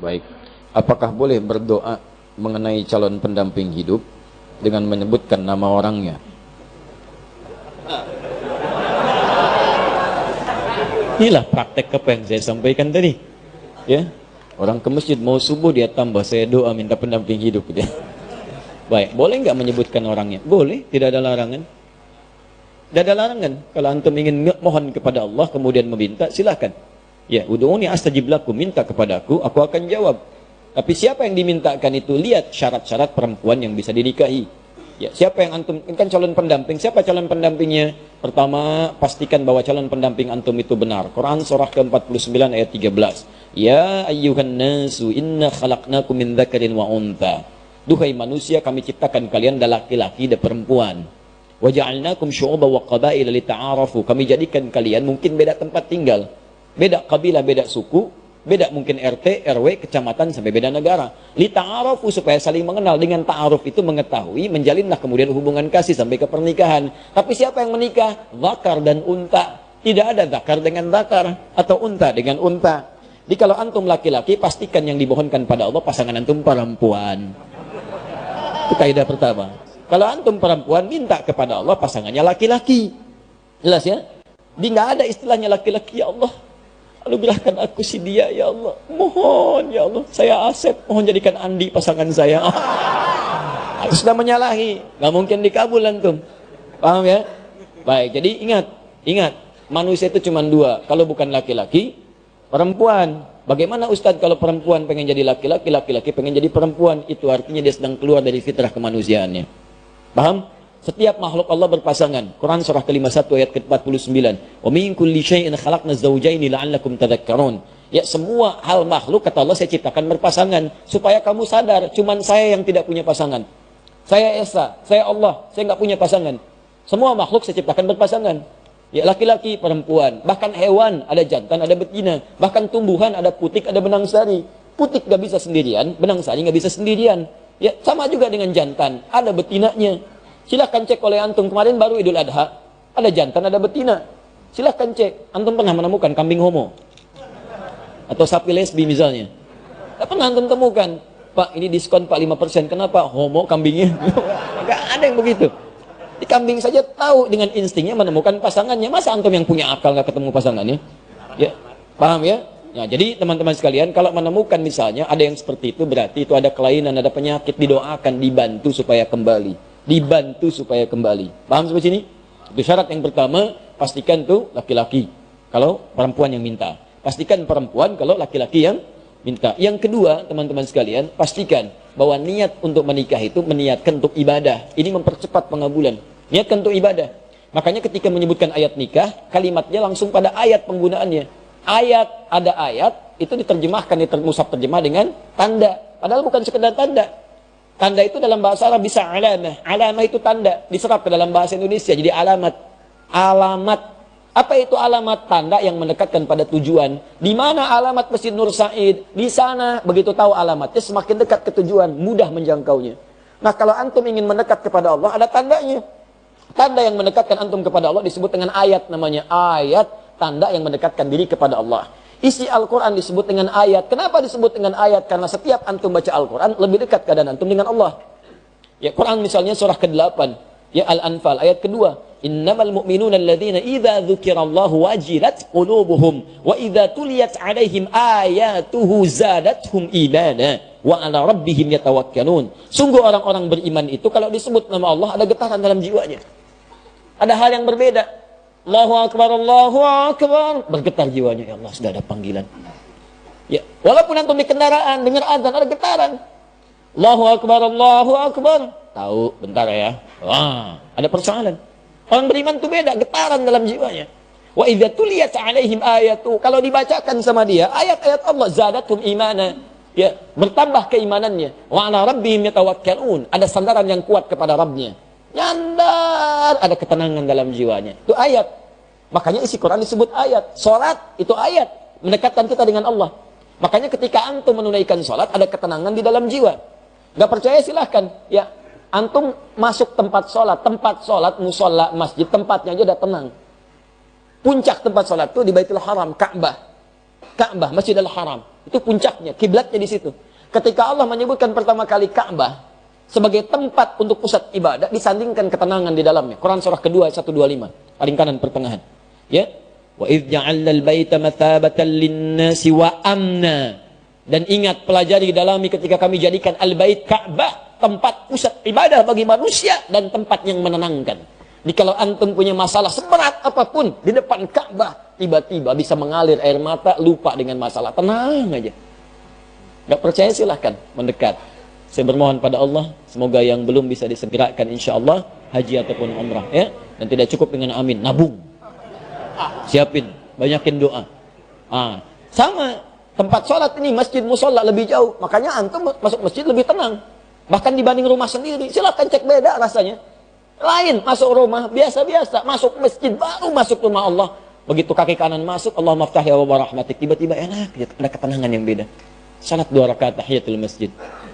Baik. Apakah boleh berdoa mengenai calon pendamping hidup dengan menyebutkan nama orangnya? Inilah praktek apa yang saya sampaikan tadi. Ya, orang ke masjid mau subuh dia tambah saya doa minta pendamping hidup gitu. Baik, boleh nggak menyebutkan orangnya? Boleh, tidak ada larangan. Tidak ada larangan. Kalau antum ingin mohon kepada Allah kemudian meminta, silahkan. Ya, ud'uni astajib lakum, minta kepadaku, aku akan jawab. Tapi siapa yang dimintakan itu, lihat syarat-syarat perempuan yang bisa dinikahi. Ya, siapa yang antum, kan calon pendamping, siapa calon pendampingnya? Pertama, pastikan bahwa calon pendamping antum itu benar. Quran surah ke-49 ayat 13. Ya ayyuhan nasu inna khalaqnakum min dzakarin wa untha. Duhai manusia, kami ciptakan kalian dari laki-laki dan perempuan. Wa ja'alnakum syu'uban wa qabaila lita'arafu. Kami jadikan kalian mungkin beda tempat tinggal, beda kabilah, beda suku, beda mungkin RT, RW, kecamatan, sampai beda negara. Lita'arafu, supaya saling mengenal. Dengan ta'aruf itu mengetahui, menjalinlah kemudian hubungan kasih sampai ke pernikahan. Tapi siapa yang menikah? Zakar dan unta. Tidak ada zakar dengan zakar atau unta dengan unta. Jadi kalau antum laki-laki, pastikan yang dimohonkan pada Allah pasangan antum perempuan. Itu kaidah pertama. Kalau antum perempuan, minta kepada Allah pasangannya laki-laki. Jelas ya? Jadi nggak ada istilahnya laki-laki. Ya Allah, anugerahkan aku si dia, ya Allah. Mohon, ya Allah. Saya Asep, mohon jadikan Andi pasangan saya. Itu sudah menyalahi. Nggak mungkin dikabul antum. Paham ya? Baik, jadi ingat. Manusia itu cuma dua. Kalau bukan laki-laki, perempuan. Bagaimana Ustadz kalau perempuan pengen jadi laki-laki, laki-laki pengen jadi perempuan? Itu artinya dia sedang keluar dari fitrah kemanusiaannya. Paham? Setiap makhluk Allah berpasangan. Quran surah ke-51 ayat ke-49. Wa min kulli syai'in khalaqna zawjaini la'allakum tadhakkarun. Ya, semua hal makhluk kata Allah saya ciptakan berpasangan supaya kamu sadar, cuman saya yang tidak punya pasangan. Saya Esa, saya Allah, saya nggak punya pasangan. Semua makhluk saya ciptakan berpasangan. Ya, laki-laki, perempuan, bahkan hewan ada jantan, ada betina, bahkan tumbuhan ada putik, ada benang sari. Putik nggak bisa sendirian, benang sari nggak bisa sendirian. Ya, sama juga dengan jantan, ada betinanya. Silahkan cek oleh antum, kemarin baru Idul Adha, ada jantan, ada betina. Silahkan cek, antum pernah menemukan kambing homo? Atau sapi lesbi misalnya? Tidak pernah antum temukan. Pak, ini diskon Pak 5%, kenapa? Homo kambingnya? Nggak ada yang begitu. Di kambing saja tahu dengan instingnya menemukan pasangannya. Masa antum yang punya akal nggak ketemu pasangannya? Ya, paham ya? Ya, jadi teman-teman sekalian, kalau menemukan misalnya ada yang seperti itu, berarti itu ada kelainan, ada penyakit, didoakan, dibantu supaya kembali. Dibantu supaya kembali. Paham sampai sini? Itu syarat yang pertama, pastikan tuh laki-laki kalau perempuan yang minta. Pastikan perempuan kalau laki-laki yang minta. Yang kedua, teman-teman sekalian, pastikan bahwa niat untuk menikah itu meniatkan untuk ibadah. Ini mempercepat pengabulan. Niatkan untuk ibadah. Makanya ketika menyebutkan ayat nikah, kalimatnya langsung pada ayat penggunaannya. Ada ayat, itu diterjemahkan, musab terjemah dengan tanda. Padahal bukan sekedar tanda. Tanda itu dalam bahasa Arab bisa alamah. Alamah itu tanda. Diserap ke dalam bahasa Indonesia jadi alamat. Alamat. Apa itu alamat? Tanda yang mendekatkan pada tujuan. Di mana alamat Masjid Nur Said? Di sana, begitu tahu alamatnya, semakin dekat ke tujuan, mudah menjangkaunya. Nah, kalau antum ingin mendekat kepada Allah, ada tandanya. Tanda yang mendekatkan antum kepada Allah disebut dengan ayat, namanya ayat, tanda yang mendekatkan diri kepada Allah. Isi Al-Quran disebut dengan ayat. Kenapa disebut dengan ayat? Karena setiap antum baca Al-Quran, lebih dekat keadaan antum dengan Allah. Ya, Quran misalnya surah ke-8, ya Al-Anfal, ayat kedua. Innamal mu'minuna alladhina idza dzukirallahu wajilat qulubuhum wa idza tuliyat 'alaihim ayatuhu zadatuhum imana wa 'ala rabbihim yatawakkalun. Sungguh orang-orang beriman itu kalau disebut nama Allah ada getaran dalam jiwanya. Ada hal yang berbeda. Allahu Akbar, Allahu Akbar. Bergetar jiwanya, ya Allah sudah ada panggilan. Ya, walaupun antum di kendaraan dengar azan ada getaran. Allahu Akbar, Allahu Akbar. Tahu, bentar ya. Wah, ada persoalan. Orang beriman itu beda, getaran dalam jiwanya. Wa idza tuliyat 'alaihim ayatu. Kalau dibacakan sama dia ayat-ayat Allah, zadatum imana. Ya, bertambah keimanannya. Wa 'ala rabbihim yatawakkalun. Ada sandaran yang kuat kepada Rabbnya. Nyandar, ada ketenangan dalam jiwanya. Itu ayat. Makanya isi Quran disebut ayat. Salat itu ayat, mendekatkan kita dengan Allah. Makanya ketika antum menunaikan salat ada ketenangan di dalam jiwa. Gak percaya silahkan. Ya, antum masuk tempat salat, musola, masjid, tempatnya aja udah tenang. Puncak tempat salat itu di Baitul Haram, Ka'bah, Masjidil Haram. Itu puncaknya, kiblatnya di situ. Ketika Allah menyebutkan pertama kali Ka'bah sebagai tempat untuk pusat ibadah, disandingkan ketenangan di dalamnya. Quran surah kedua 125, paling kanan pertengahan. Ya. Wa idz ja'alna al-baita mathabatan lin-nasi wa amna. Dan ingat, pelajari dalami ketika kami jadikan al-bait Ka'bah tempat pusat ibadah bagi manusia dan tempat yang menenangkan. Jadi kalau antum punya masalah seberat apapun di depan Ka'bah, tiba-tiba bisa mengalir air mata, lupa dengan masalah, tenang aja. Gak percaya silahkan mendekat. Saya bermohon pada Allah, semoga yang belum bisa disegerakan insya Allah haji ataupun umrah, ya. Dan tidak cukup dengan amin, nabung. Siapin, banyakin doa. Sama tempat sholat ini, masjid musola lebih jauh, makanya antum masuk masjid lebih tenang. Bahkan dibanding rumah sendiri, silahkan cek beda rasanya. Lain masuk rumah biasa-biasa, masuk masjid baru masuk rumah Allah. Begitu kaki kanan masuk, Allah maftah ya wa rahmatik, tiba-tiba enak, ada ketenangan yang beda. Salat 2 rakaat tahiyatul masjid.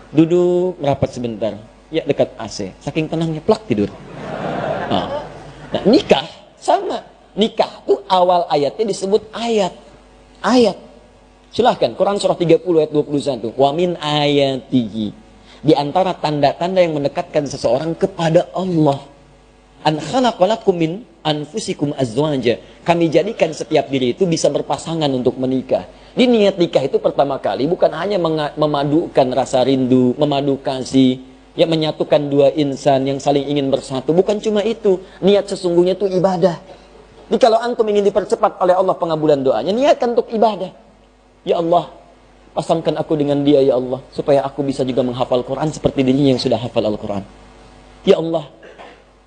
Duduk merapat sebentar, ya dekat AC, saking tenangnya plak tidur. Nah, nikah sama. Nikah tuh awal ayatnya disebut ayat. Silahkan, Quran surah 30 ayat 21. Wa min ayatihi. Di antara tanda-tanda yang mendekatkan seseorang kepada Allah. An khalaqalakum min anfusikum azwaja. Kami jadikan setiap diri itu bisa berpasangan untuk menikah. Di niat nikah itu pertama kali bukan hanya memadukan rasa rindu, memadu kasih, ya menyatukan dua insan yang saling ingin bersatu. Bukan cuma itu. Niat sesungguhnya itu ibadah. Jadi kalau antum ingin dipercepat oleh Allah pengabulan doanya, niatkan untuk ibadah. Ya Allah, pasangkan aku dengan dia ya Allah, supaya aku bisa juga menghafal Quran seperti dirinya yang sudah hafal Al-Quran. Ya Allah,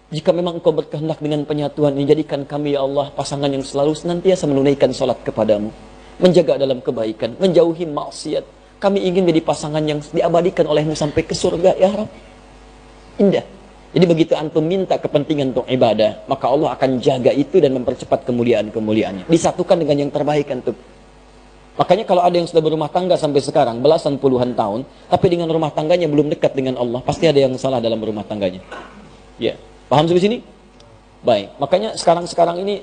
jika memang engkau berkehendak dengan penyatuan ini, jadikan kami ya Allah pasangan yang selalu senantiasa menunaikan sholat kepadamu, menjaga dalam kebaikan, menjauhi maksiat. Kami ingin menjadi pasangan yang diabadikan olehmu sampai ke surga ya Rabb. Indah. Jadi begitu antum minta kepentingan untuk ibadah, maka Allah akan jaga itu dan mempercepat kemuliaan-kemuliaannya. Disatukan dengan yang terbaik antum. Makanya kalau ada yang sudah berumah tangga sampai sekarang, belasan puluhan tahun, tapi dengan rumah tangganya belum dekat dengan Allah, pasti ada yang salah dalam rumah tangganya. Ya, paham sampai sini? Baik, makanya sekarang ini